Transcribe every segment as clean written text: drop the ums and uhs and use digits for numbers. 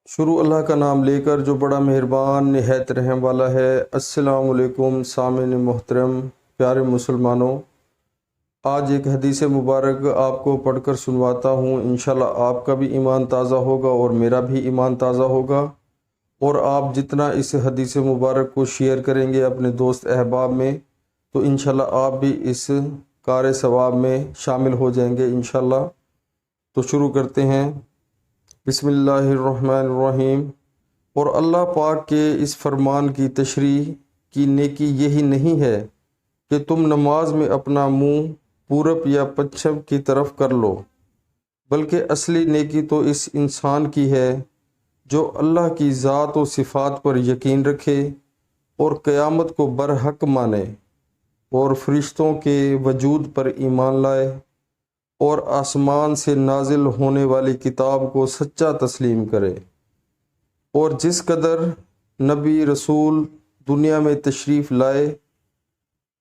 شروع اللہ کا نام لے کر جو بڑا مہربان نہایت رحم والا ہے۔ السلام علیکم سامعین محترم، پیارے مسلمانوں، آج ایک حدیث مبارک آپ کو پڑھ کر سنواتا ہوں۔ انشاءاللہ آپ کا بھی ایمان تازہ ہوگا اور میرا بھی ایمان تازہ ہوگا، اور آپ جتنا اس حدیث مبارک کو شیئر کریں گے اپنے دوست احباب میں تو انشاءاللہ آپ بھی اس کار ثواب میں شامل ہو جائیں گے انشاءاللہ۔ تو شروع کرتے ہیں۔ بسم اللہ الرحمن الرحیم۔ اور اللہ پاک کے اس فرمان کی تشریح کی نیکی یہی نہیں ہے کہ تم نماز میں اپنا منہ پورب یا پچھم کی طرف کر لو، بلکہ اصلی نیکی تو اس انسان کی ہے جو اللہ کی ذات و صفات پر یقین رکھے اور قیامت کو برحق مانے اور فرشتوں کے وجود پر ایمان لائے اور آسمان سے نازل ہونے والی کتاب کو سچا تسلیم کرے، اور جس قدر نبی رسول دنیا میں تشریف لائے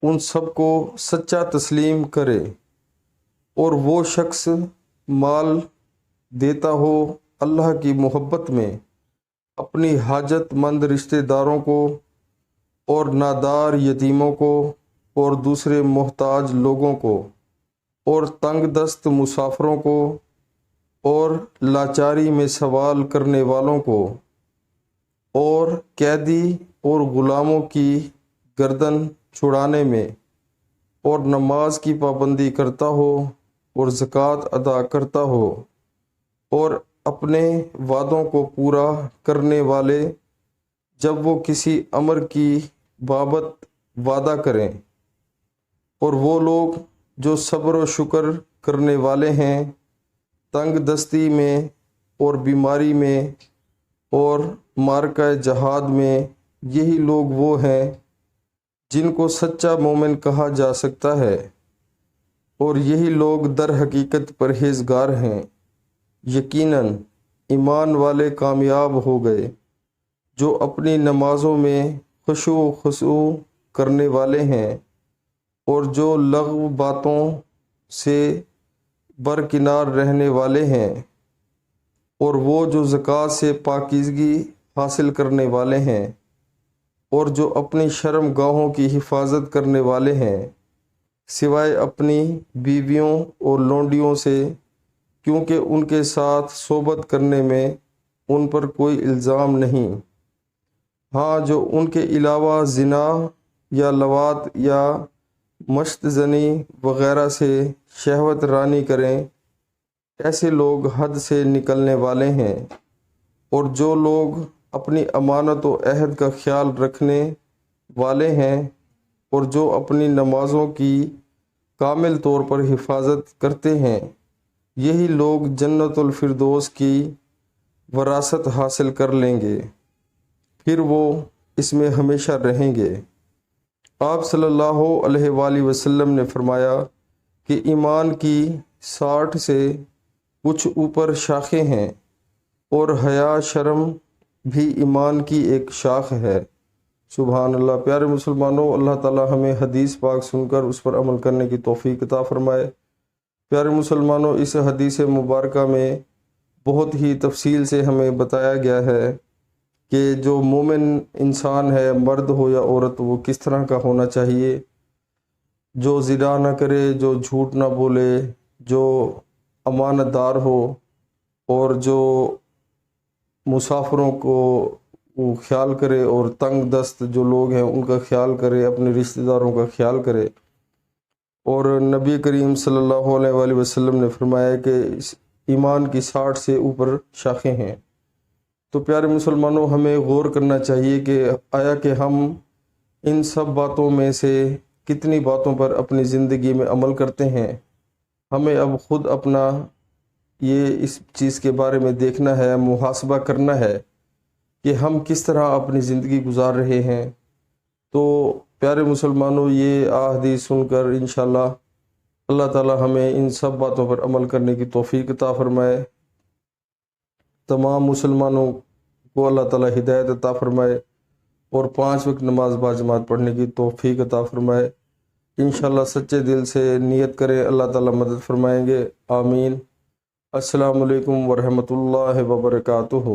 ان سب کو سچا تسلیم کرے، اور وہ شخص مال دیتا ہو اللہ کی محبت میں اپنی حاجت مند رشتہ داروں کو اور نادار یتیموں کو اور دوسرے محتاج لوگوں کو اور تنگ دست مسافروں کو اور لاچاری میں سوال کرنے والوں کو اور قیدی اور غلاموں کی گردن چھڑانے میں اور نماز کی پابندی کرتا ہو اور زکوٰۃ ادا کرتا ہو اور اپنے وعدوں کو پورا کرنے والے جب وہ کسی امر کی بابت وعدہ کریں، اور وہ لوگ جو صبر و شکر کرنے والے ہیں تنگ دستی میں اور بیماری میں اور معرکہ جہاد میں، یہی لوگ وہ ہیں جن کو سچا مومن کہا جا سکتا ہے، اور یہی لوگ در حقیقت پرہیزگار ہیں۔ یقیناً ایمان والے کامیاب ہو گئے جو اپنی نمازوں میں خشوع و خضوع کرنے والے ہیں اور جو لغو باتوں سے برکنار رہنے والے ہیں، اور وہ جو زکوٰۃ سے پاکیزگی حاصل کرنے والے ہیں اور جو اپنی شرم گاہوں کی حفاظت کرنے والے ہیں، سوائے اپنی بیویوں اور لونڈیوں سے، کیونکہ ان کے ساتھ صحبت کرنے میں ان پر کوئی الزام نہیں۔ ہاں، جو ان کے علاوہ زنا یا لواط یا مشت زنی وغیرہ سے شہوت رانی کریں، ایسے لوگ حد سے نکلنے والے ہیں۔ اور جو لوگ اپنی امانت و عہد کا خیال رکھنے والے ہیں اور جو اپنی نمازوں کی کامل طور پر حفاظت کرتے ہیں، یہی لوگ جنت الفردوس کی وراثت حاصل کر لیں گے، پھر وہ اس میں ہمیشہ رہیں گے۔ آپ صلی اللہ علیہ وآلہ وسلم نے فرمایا کہ ایمان کی 60 سے کچھ اوپر شاخیں ہیں، اور حیا شرم بھی ایمان کی ایک شاخ ہے۔ سبحان اللہ۔ پیارے مسلمانوں، اللہ تعالی ہمیں حدیث پاک سن کر اس پر عمل کرنے کی توفیق عطا فرمائے۔ پیارے مسلمانوں، اس حدیث مبارکہ میں بہت ہی تفصیل سے ہمیں بتایا گیا ہے کہ جو مومن انسان ہے، مرد ہو یا عورت، وہ کس طرح کا ہونا چاہیے، جو زنا نہ کرے، جو جھوٹ نہ بولے، جو امانت دار ہو، اور جو مسافروں کو وہ خیال کرے، اور تنگ دست جو لوگ ہیں ان کا خیال کرے، اپنے رشتہ داروں کا خیال کرے۔ اور نبی کریم صلی اللہ علیہ وآلہ وسلم نے فرمایا کہ اس ایمان کی 60 سے اوپر شاخیں ہیں۔ تو پیارے مسلمانوں، ہمیں غور کرنا چاہیے کہ آیا کہ ہم ان سب باتوں میں سے کتنی باتوں پر اپنی زندگی میں عمل کرتے ہیں۔ ہمیں اب خود اپنا اس چیز کے بارے میں دیکھنا ہے، محاسبہ کرنا ہے کہ ہم کس طرح اپنی زندگی گزار رہے ہیں۔ تو پیارے مسلمانوں، یہ احادیث سن کر انشاءاللہ اللہ تعالی ہمیں ان سب باتوں پر عمل کرنے کی توفیق عطا فرمائے۔ تمام مسلمانوں کو اللہ تعالی ہدایت عطا فرمائے اور 5 وقت نماز باجماعت پڑھنے کی توفیق عطا فرمائے۔ انشاءاللہ سچے دل سے نیت کریں، اللہ تعالی مدد فرمائیں گے۔ آمین۔ السلام علیکم ورحمۃ اللہ وبرکاتہ۔